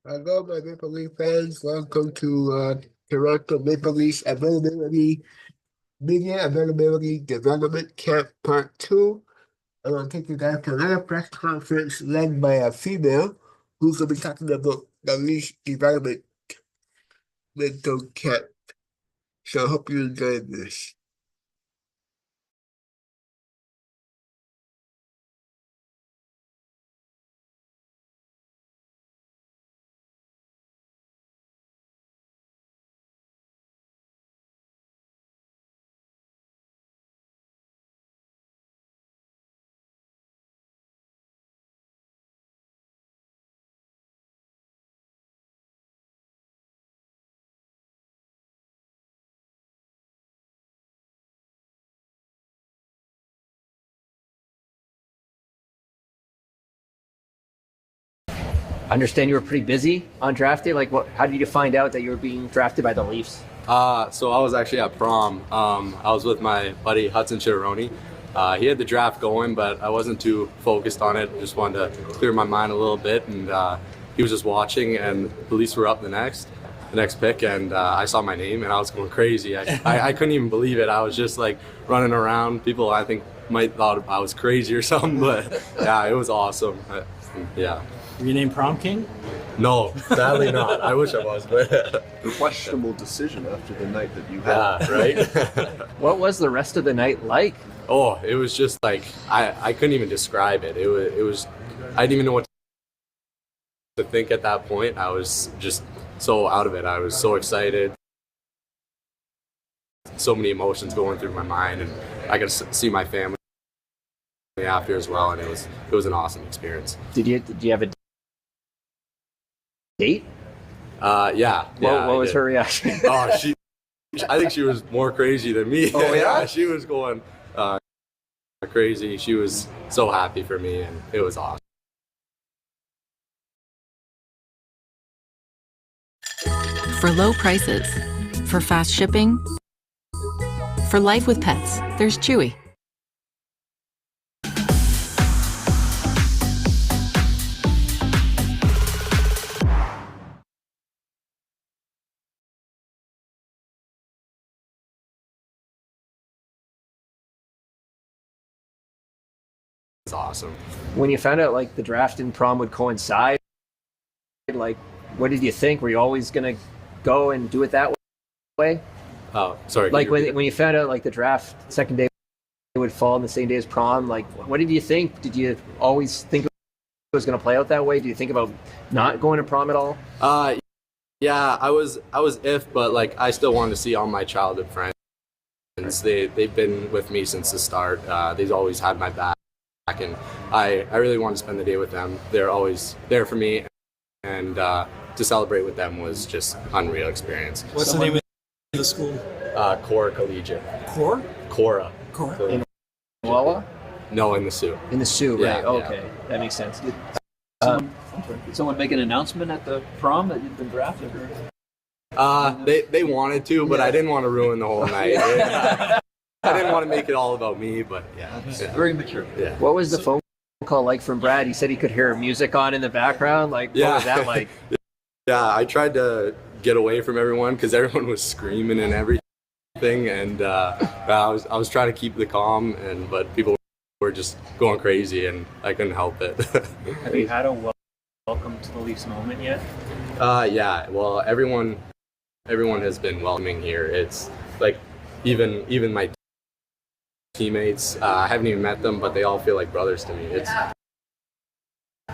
Hello, my Maple Leaf fans. Welcome to Toronto Maple Leafs Media Availability Development Camp Part 2. I'm going to take you guys to another press conference led by a female who's going to be talking about the Leafs Development Mental Camp. So I hope you enjoy this. I understand you were pretty busy on draft day. Like, what? How did you find out that you were being drafted by the Leafs? So I was actually at prom. I was with my buddy Hudson Chironi. He had the draft going, but I wasn't too focused on it. Just wanted to clear my mind a little bit, and he was just watching, and the Leafs were up the next pick, and I saw my name, and I was going crazy. I couldn't even believe it. I was just like running around. People I think might thought I was crazy or something, but yeah, it was awesome. Yeah. Were you named Prom King? No, sadly not. I wish I was, but questionable decision after the night that you had. yeah, right? What was the rest of the night like? Oh, it was just like I couldn't even describe it. It was I didn't even know what to think at that point. I was just so out of it. I was so excited. So many emotions going through my mind, and I got to see my family after as well, and it was an awesome experience. Did you have a date? Yeah. What was her reaction? Oh, I think she was more crazy than me. Oh yeah? She was going crazy. She was so happy for me, and it was awesome. For low prices, for fast shipping, for life with pets, there's Chewy. It's awesome. When you found out like the draft and prom would coincide, like what did you think? Were you always gonna go and do it that way? Oh, sorry. Like when you found out like the draft second day would fall on the same day as prom, like what did you think? Did you always think it was gonna play out that way? Did you think about not going to prom at all? Yeah, I was but like I still wanted to see all my childhood friends. They've been with me since the start. They've always had my back, and I really wanted to spend the day with them. They're always there for me, and to celebrate with them was just unreal experience. What's the name of the school? Cora Collegiate. Core? Cora. In Wawa? No, in the Sioux. In the Sioux, Yeah, right? yeah. Okay, that makes sense. Did someone make an announcement at the prom that you'd been drafted? Or? They wanted to, but I didn't want to ruin the whole night. I didn't want to make it all about me, but yeah. Very mature. Yeah. What was the phone call like from Brad? He said he could hear music on in the background. Like, what was that like? Yeah, I tried to get away from everyone because everyone was screaming and everything, and I was trying to keep the calm, but people were just going crazy, and I couldn't help it. Have you had a welcome to the Leafs moment yet? Yeah. Well, everyone has been welcoming here. It's like even my teammates. I haven't even met them, but they all feel like brothers to me.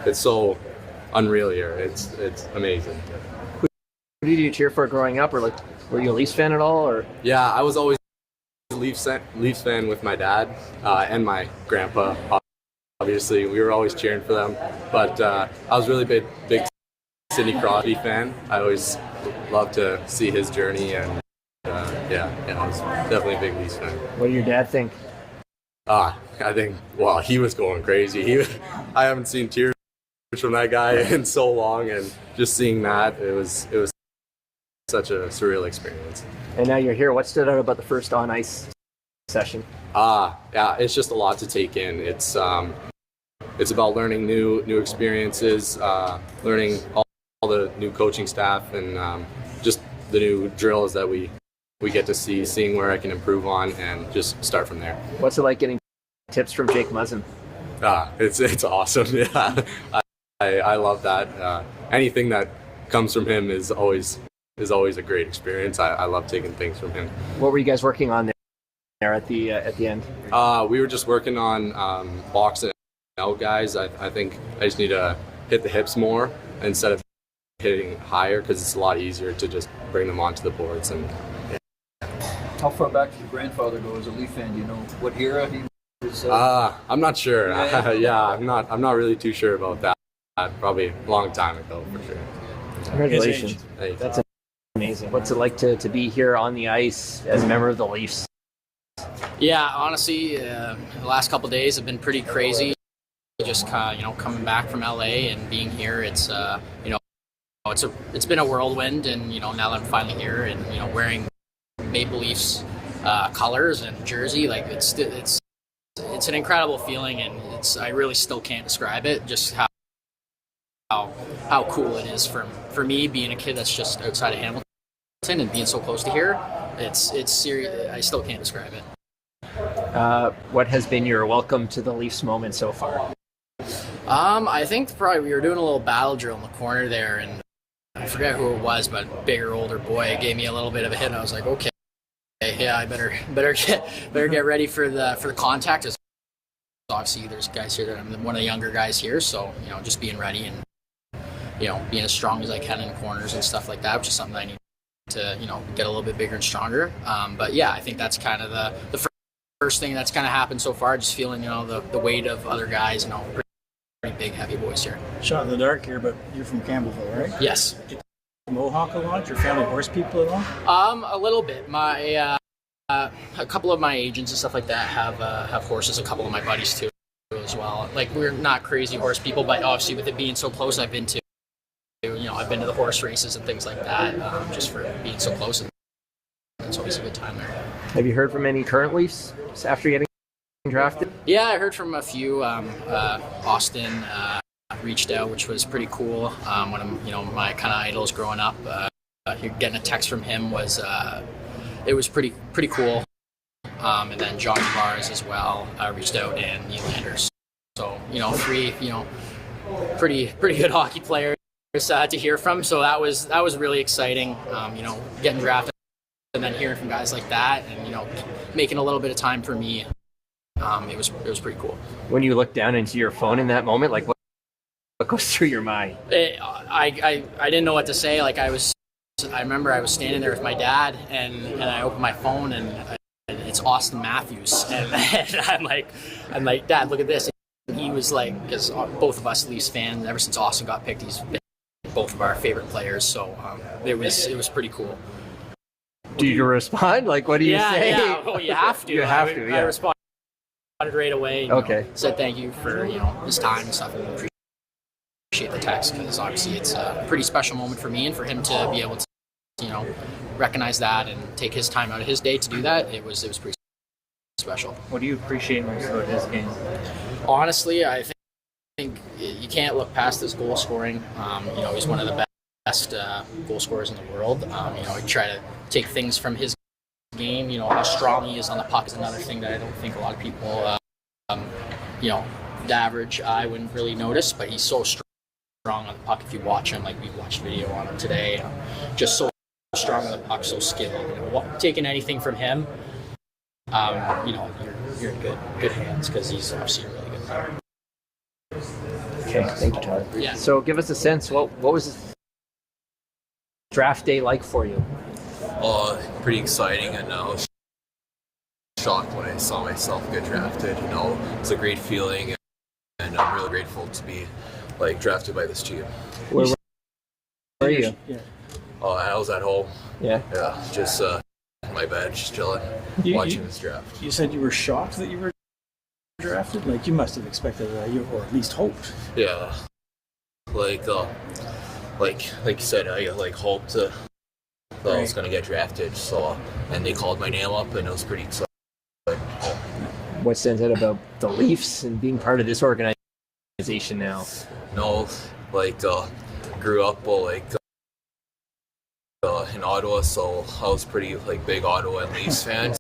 It's so unreal here. It's amazing. Who did you cheer for growing up, or like, were you a Leafs fan at all, or? Yeah, I was always a Leafs fan with my dad and my grandpa. Obviously, we were always cheering for them. But I was really big Sidney Crosby fan. I always loved to see his journey, and yeah, I was definitely a big Leafs fan. What did your dad think? I think, well, he was going crazy. I haven't seen tears from that guy in so long, and just seeing that, it was such a surreal experience. And now you're here. What stood out about the first on ice session? Yeah, it's just a lot to take in. It's about learning new experiences, learning the new coaching staff and just the new drills that we get to see, seeing where I can improve on, and just start from there. What's it like getting tips from Jake Muzzin? It's awesome. Yeah, I love that. Anything that comes from him is always a great experience. I love taking things from him. What were you guys working on there at the end? We were just working on boxing out guys. I think I just need to hit the hips more instead of hitting higher, because it's a lot easier to just bring them onto the boards. And How far back did your grandfather go as a Leaf fan? Do you know what era he was? I'm not sure. Yeah. Yeah, I'm not really too sure about that. Probably a long time ago for sure. Congratulations. Thanks. That's amazing. What's it like to be here on the ice as a member of the Leafs? Yeah, honestly, the last couple of days have been pretty crazy. Just coming back from LA and being here, it's been a whirlwind, and now that I'm finally here and wearing Maple Leafs colors and jersey, like it's an incredible feeling, and I really still can't describe it. Just how cool it is for me being a kid that's just outside of Hamilton and being so close to here. It's serious. I still can't describe it. What has been your welcome to the Leafs moment so far? I think probably we were doing a little battle drill in the corner there, and I forget who it was, but bigger, older boy gave me a little bit of a hit, and I was like, okay, yeah, I better get ready for the contact. As obviously, there's guys here that I'm one of the younger guys here, so just being ready and being as strong as I can in corners and stuff like that, which is something I need to get a little bit bigger and stronger. But yeah, I think that's kind of the first thing that's kind of happened so far. Just feeling the weight of other guys, pretty big, heavy boys here. Shot in the dark here, but you're from Campbellville, right? Yes. Mohawk a lot? Your family horse people at all? A little bit. My a couple of my agents and stuff like that have horses. A couple of my buddies too, as well. Like, we're not crazy horse people, but obviously with it being so close, I've been to the horse races and things like that, just for being so close, and it's always a good time there. Have you heard from any current Leafs after getting drafted? Yeah, I heard from a few. Austin reached out, which was pretty cool. One of my kind of idols growing up. Getting a text from him was pretty cool. And then Jonnywatts as well reached out, and Nylanders. So three pretty good hockey players to hear from. So that was really exciting. Getting drafted and then hearing from guys like that, and making a little bit of time for me. It was pretty cool. When you look down into your phone in that moment, like what goes through your mind? I didn't know what to say. Like, I remember I was standing there with my dad, and I opened my phone, and it's Austin Matthews, and I'm like, Dad, look at this. And he was like, because both of us Leafs fans, ever since Austin got picked, he's been both of our favorite players. So it was pretty cool. Do you respond? Like, what do you say? Yeah, well, you have to. You have to. Yeah. I responded right away. Okay. Said thank you for his time and stuff, and appreciate the text, because obviously it's a pretty special moment for me, and for him to be able to recognize that and take his time out of his day to do that. It was pretty special. What do you appreciate most about his game? Honestly, I think you can't look past his goal scoring. He's one of the best goal scorers in the world. He try to take things from his game. How strong he is on the puck is another thing that I don't think a lot of people, the average eye wouldn't really notice, but he's so strong on the puck. If you watch him, like we watched video on him today, just so strong on the puck, so skilled. Taking anything from him, you're in good hands, because he's obviously a really good player. Okay, thank you, Todd. Yeah. So give us a sense. What was this draft day like for you? Pretty exciting, and I was shocked when I saw myself get drafted. It's a great feeling, and I'm really grateful to be drafted by this team. Where are you? Yeah. I was at home. Yeah. Yeah, just in my bed, just chilling, watching this draft. You said you were shocked that you were drafted? Like, you must have expected that, or at least hoped. Yeah. Like you said, I hoped that I was going to get drafted, so, and they called my name up, and it was pretty exciting. What stands out about the Leafs and being part of this organization now? grew up in Ottawa, so I was pretty like big Ottawa and Leafs fan.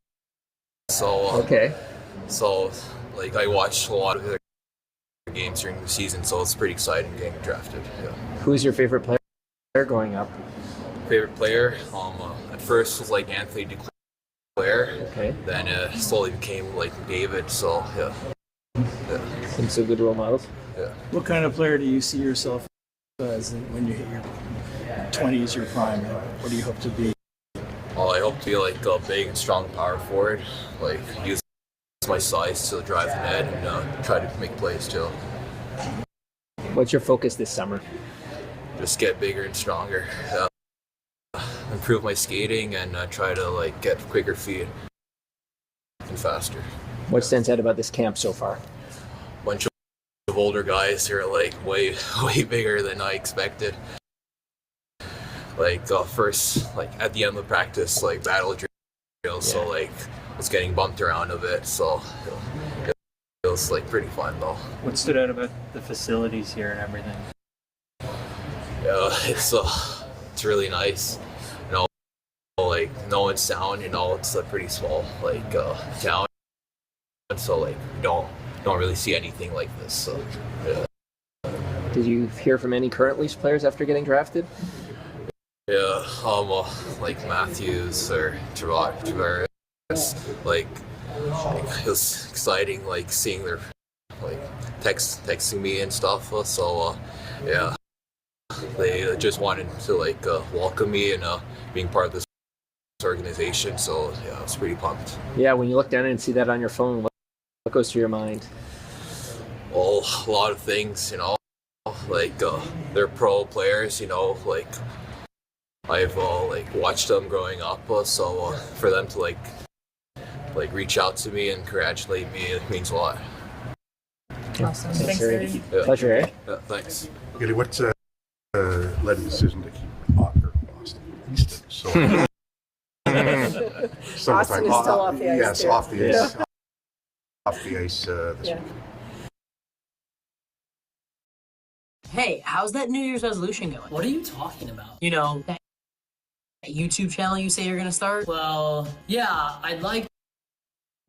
So Okay. So like I watched a lot of their games during the season, so it's pretty exciting getting drafted. Yeah. Who's your favorite player growing up? Favorite player? At first was like Anthony Duclair. Okay. Then slowly became like David. So yeah. Some good role models. Yeah. What kind of player do you see yourself as when you hit your 20s, your prime? What do you hope to be? Well, I hope to be like a big and strong power forward. Like use my size to drive the net and try to make plays too. What's your focus this summer? Just get bigger and stronger. Improve my skating and try to like get quicker feet and faster. What stands out about this camp so far? Bunch of older guys who are like way bigger than I expected. Like first, like at the end of practice, like battle drills, so like I was getting bumped around a bit, so it was like pretty fun though. What stood out about the facilities here and everything? Yeah, it's really nice. You know, like no one's down. You know, it's a pretty small like town, so like you don't really see anything like this. So yeah. Did you hear from any current Leafs players after getting drafted? Yeah, like Matthews or Tavares, like it was exciting, like seeing their like texting me and stuff. So yeah, they just wanted to like welcome me and being part of this organization. So yeah, I was pretty pumped. Yeah, when you look down and see that on your phone, what goes through your mind? Well, a lot of things, you know, like they're pro players, you know, like. I've like watched them growing up, so for them to like reach out to me and congratulate me, it means a lot. Awesome. Thanks, Gary. Yeah. Pleasure, eh? Yeah, thanks. Gary, what's led the decision to keep Boston Easton? So, Boston is still off the ice. Yes, too. off the ice. Off the ice this week. Hey, how's that New Year's resolution going? What are you talking about? You know, that YouTube channel you say you're gonna start? Well, yeah, I'd like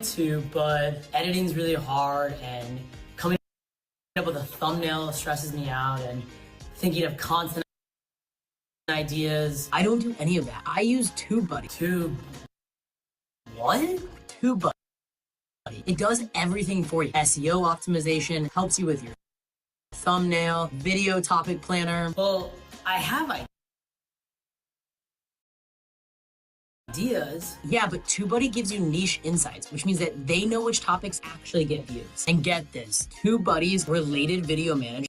to, but editing's really hard and coming up with a thumbnail stresses me out and thinking of content ideas. I don't do any of that. I use TubeBuddy. What? TubeBuddy. It does everything for you. SEO optimization, helps you with your thumbnail, video topic planner. Well, I have ideas. Yeah, but TubeBuddy gives you niche insights, which means that they know which topics actually get views. And get this, TubeBuddy's related video manager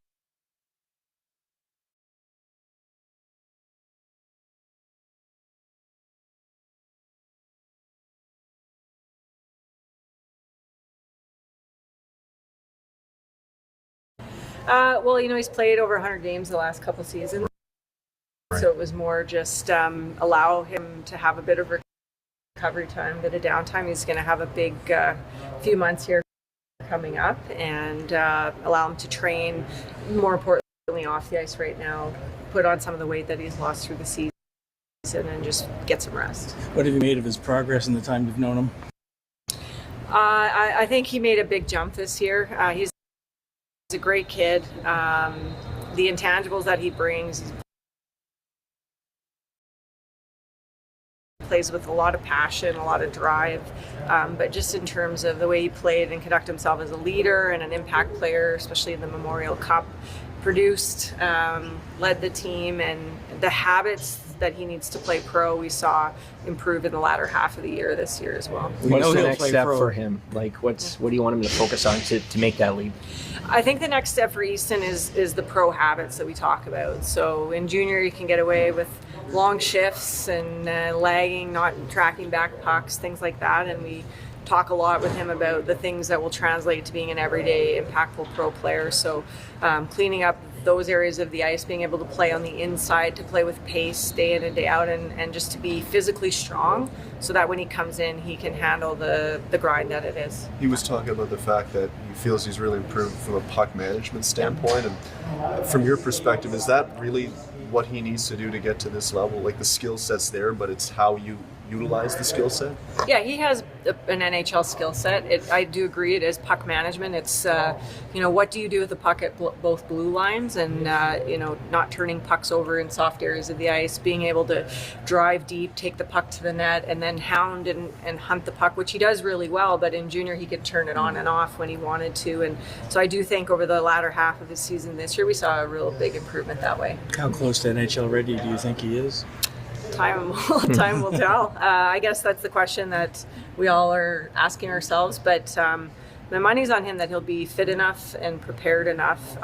well, you know, he's played over 100 games the last couple seasons. Right. So it was more just allow him to have a bit of recovery time, a bit of downtime. He's going to have a big few months here coming up and allow him to train, more importantly, off the ice right now, put on some of the weight that he's lost through the season and just get some rest. What have you made of his progress in the time you've known him? I think he made a big jump this year. He's a great kid. The intangibles that he brings, he plays with a lot of passion, a lot of drive, but just in terms of the way he played and conduct himself as a leader and an impact player, especially in the Memorial Cup, produced, led the team, and the habits that he needs to play pro, we saw improve in the latter half of the year this year as well. What's the next step for him? Like, what do you want him to focus on to make that leap? I think the next step for Easton is the pro habits that we talk about. So in junior, you can get away with long shifts and lagging, not tracking back pucks, things like that. And we talk a lot with him about the things that will translate to being an everyday impactful pro player. So cleaning up those areas of the ice, being able to play on the inside, to play with pace day in and day out, and just to be physically strong so that when he comes in, he can handle the grind that it is. He was talking about the fact that he feels he's really improved from a puck management standpoint. And from your perspective, is that really what he needs to do to get to this level? Like, the skill set's there, but it's how you utilize the skill set? Yeah, he has an NHL skill set. I do agree it is puck management. It's, what do you do with the puck at both blue lines, and, not turning pucks over in soft areas of the ice, being able to drive deep, take the puck to the net, and then hound and hunt the puck, which he does really well, but in junior he could turn it on and off when he wanted to. And so I do think over the latter half of his season this year, we saw a real big improvement that way. How close to NHL ready do you think he is? Time will tell. I guess that's the question that we all are asking ourselves. But the money's on him that he'll be fit enough and prepared enough.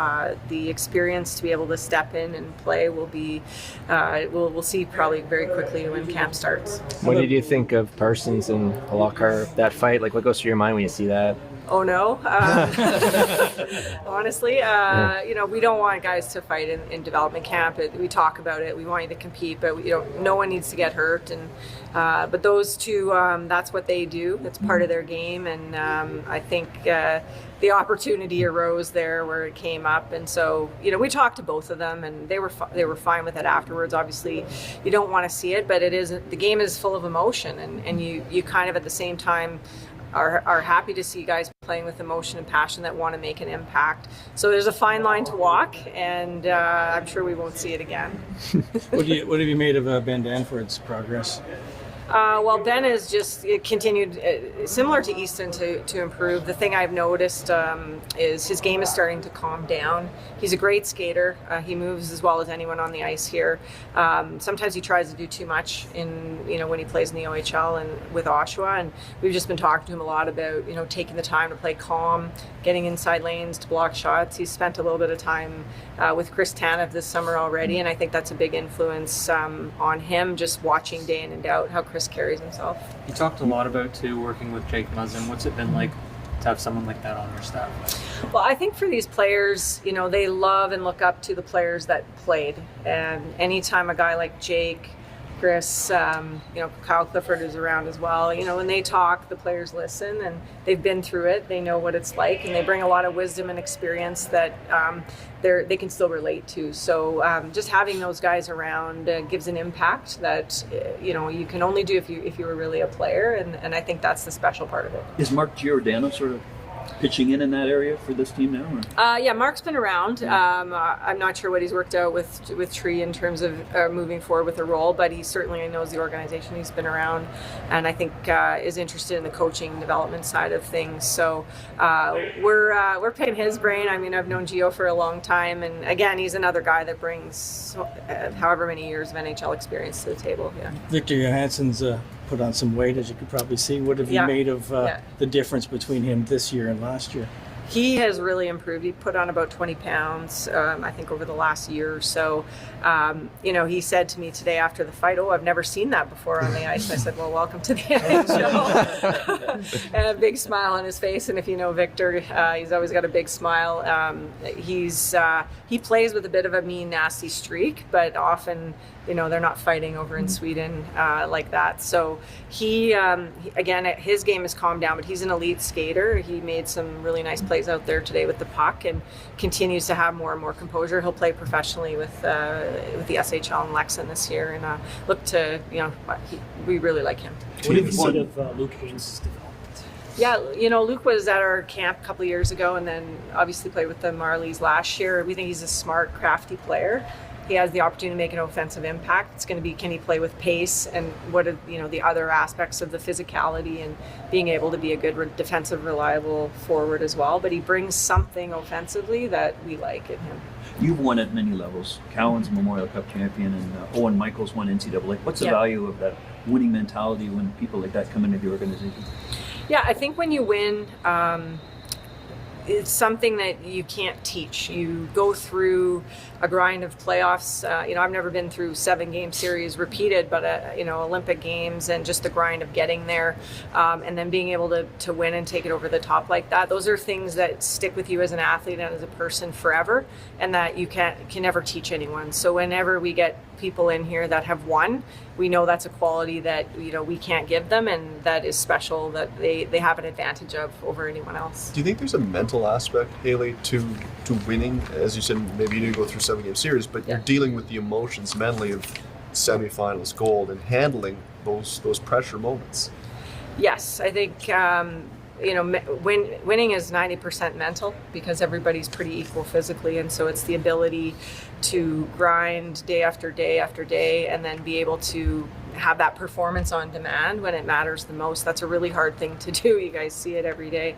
The experience to be able to step in and play will be. We'll see probably very quickly when camp starts. What did you think of Parsons and Halakar, that fight? Like, what goes through your mind when you see that? Oh no! Honestly, we don't want guys to fight in development camp. We talk about it. We want you to compete, but no one needs to get hurt. And but those two, that's what they do. It's part of their game, and I think the opportunity arose there where it came up, and so we talked to both of them, and they were fine with it afterwards. Obviously, you don't want to see it, but the game is full of emotion, and you kind of at the same time are happy to see guys playing with emotion and passion that want to make an impact. So there's a fine line to walk, and I'm sure we won't see it again. What have you made of Ben Danforth's progress? Well, Ben has just continued, similar to Easton, to improve. The thing I've noticed is his game is starting to calm down. He's a great skater. He moves as well as anyone on the ice here. Sometimes he tries to do too much when he plays in the OHL and with Oshawa. And we've just been talking to him a lot about taking the time to play calm, getting inside lanes to block shots. He's spent a little bit of time with Chris Tanev this summer already, and I think that's a big influence on him. Just watching day in and out how Chris carries himself. You talked a lot about too working with Jake Muzzin. What's it been like to have someone like that on your staff? Well, I think for these players, they love and look up to the players that played, and anytime a guy like Jake, Chris, Kyle Clifford is around as well. When they talk, the players listen, and they've been through it. They know what it's like, and they bring a lot of wisdom and experience that they can still relate to. So just having those guys around gives an impact that you can only do if you were really a player, and I think that's the special part of it. Is Mark Giordano sort of pitching in that area for this team now? Or? Yeah, Mark's been around. I'm not sure what he's worked out with Tree in terms of moving forward with a role, but he certainly knows the organization. He's been around, and I think is interested in the coaching and development side of things. So we're picking his brain. I mean, I've known Gio for a long time, and again, he's another guy that brings however many years of NHL experience to the table. Yeah. Victor Johansson's put on some weight, as you could probably see. What have you made of the difference between him this year and last year? He has really improved. He put on about 20 pounds, I think, over the last year or so. He said to me today after the fight, "Oh, I've never seen that before on the ice." And I said, "Well, welcome to the NHL." And a big smile on his face. And if you know Victor, he's always got a big smile. He plays with a bit of a mean, nasty streak, but often, they're not fighting over in Sweden like that. So he again, his game has calmed down, but he's an elite skater. He made some really nice plays out there today with the puck, and continues to have more and more composure. He'll play professionally with the SHL and Lexan this year, and look to we really like him. What have you seen of Luke Haynes' development? Yeah, Luke was at our camp a couple of years ago, and then obviously played with the Marlies last year. We think he's a smart, crafty player. He has the opportunity to make an offensive impact. It's going to be, can he play with pace, and what are the other aspects of the physicality and being able to be a good defensive, reliable forward as well. But he brings something offensively that we like in him. You've won at many levels. Cowan's a Memorial Cup champion, and Owen Michaels won NCAA. What's the value of that winning mentality when people like that come into the organization? Yeah, I think when you win, it's something that you can't teach. You go through a grind of playoffs. I've never been through 7-game series repeated, but Olympic Games and just the grind of getting there, and then being able to win and take it over the top like that. Those are things that stick with you as an athlete and as a person forever, and that you can never teach anyone. So whenever we get people in here that have won, we know that's a quality that we can't give them, and that is special, that they have an advantage of over anyone else. Do you think there's a mental aspect, Haley, to winning? As you said, maybe you didn't go through 7-game series, but you're dealing with the emotions mentally of semifinals, gold, and handling those pressure moments. Yes, I think winning is 90% mental, because everybody's pretty equal physically, and so it's the ability to grind day after day after day, and then be able to have that performance on demand when it matters the most. That's a really hard thing to do. You guys see it every day.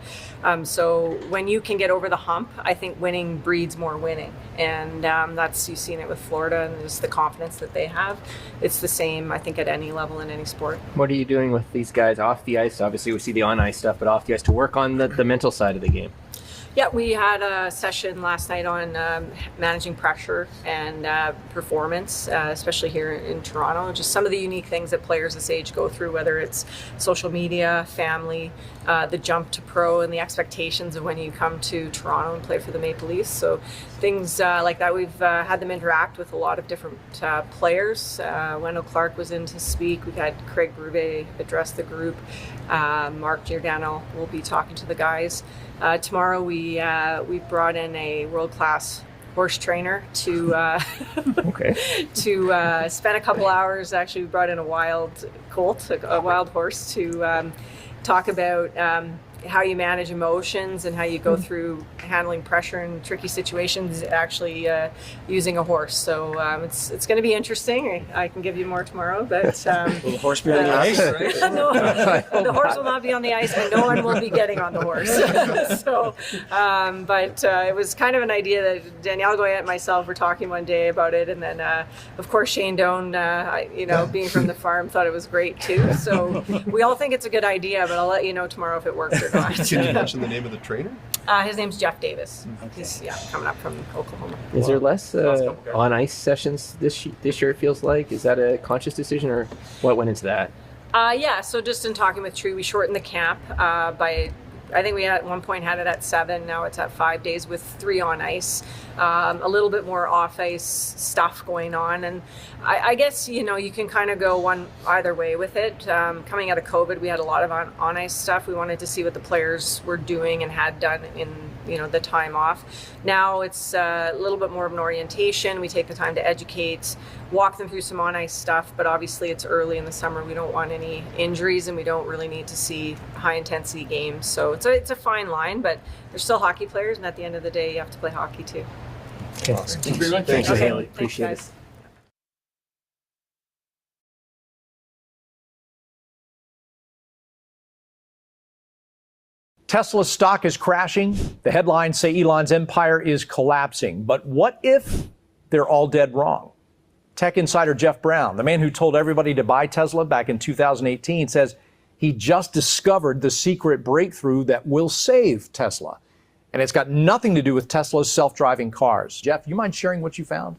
So when you can get over the hump, I think winning breeds more winning, and you've seen it with Florida, and just the confidence that they have. It's the same, I think, at any level in any sport. What are you doing with these guys off the ice? Obviously, we see the on-ice stuff, but off the ice to work on the mental side of the game. Yeah, we had a session last night on managing pressure and performance, especially here in Toronto. Just some of the unique things that players this age go through, whether it's social media, family, the jump to pro, and the expectations of when you come to Toronto and play for the Maple Leafs. So things like that, we've had them interact with a lot of different players. Wendell Clark was in to speak. We've had Craig Berube address the group. Mark Giordano will be talking to the guys. Tomorrow we brought in a world-class horse trainer to to spend a couple hours. Actually, we brought in a wild colt, a wild horse, to talk about how you manage emotions and how you go through handling pressure in tricky situations, actually using a horse. So it's going to be interesting. I can give you more tomorrow, but will the horse be on the ice? Right? No, the horse will not be on the ice, and no one will be getting on the horse. So, but it was kind of an idea that Danielle Goyette and myself were talking one day about it, and then of course Shane Doan, being from the farm, thought it was great too. So we all think it's a good idea, but I'll let you know tomorrow if it works or not. Can you mention the name of the trainer? His name's Jeff Davis. He's coming up from Oklahoma. Is there less on-ice sessions this year, it feels like? Is that a conscious decision, or what went into that? So just in talking with Tree, we shortened the camp I think we at one point had it at 7. Now it's at 5 days with 3 on ice. A little bit more off ice stuff going on, and I guess you can kind of go either way with it. Coming out of COVID, we had a lot of on ice stuff. We wanted to see what the players were doing and had done in the time off. Now it's a little bit more of an orientation. We take the time to educate, walk them through some on ice stuff, but obviously it's early in the summer. We don't want any injuries, and we don't really need to see high intensity games. So it's a fine line, but they're still hockey players, and at the end of the day, you have to play hockey too. Okay. Awesome. Thank you very much. Thanks, Haley. Appreciate it. Tesla's stock is crashing. The headlines say Elon's empire is collapsing. But what if they're all dead wrong? Tech insider Jeff Brown, the man who told everybody to buy Tesla back in 2018, says he just discovered the secret breakthrough that will save Tesla. And it's got nothing to do with Tesla's self-driving cars. Jeff, you mind sharing what you found?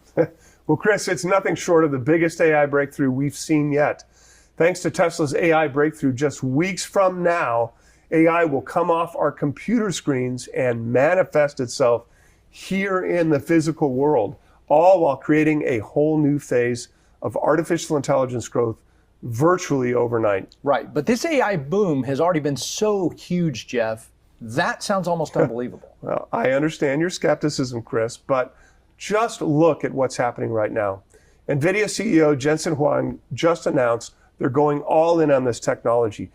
Well, Chris, it's nothing short of the biggest AI breakthrough we've seen yet. Thanks to Tesla's AI breakthrough, just weeks from now, AI will come off our computer screens and manifest itself here in the physical world, all while creating a whole new phase of artificial intelligence growth virtually overnight. Right, but this AI boom has already been so huge, Jeff. That sounds almost unbelievable. Well, I understand your skepticism, Chris, but just look at what's happening right now. NVIDIA CEO Jensen Huang just announced they're going all in on this technology,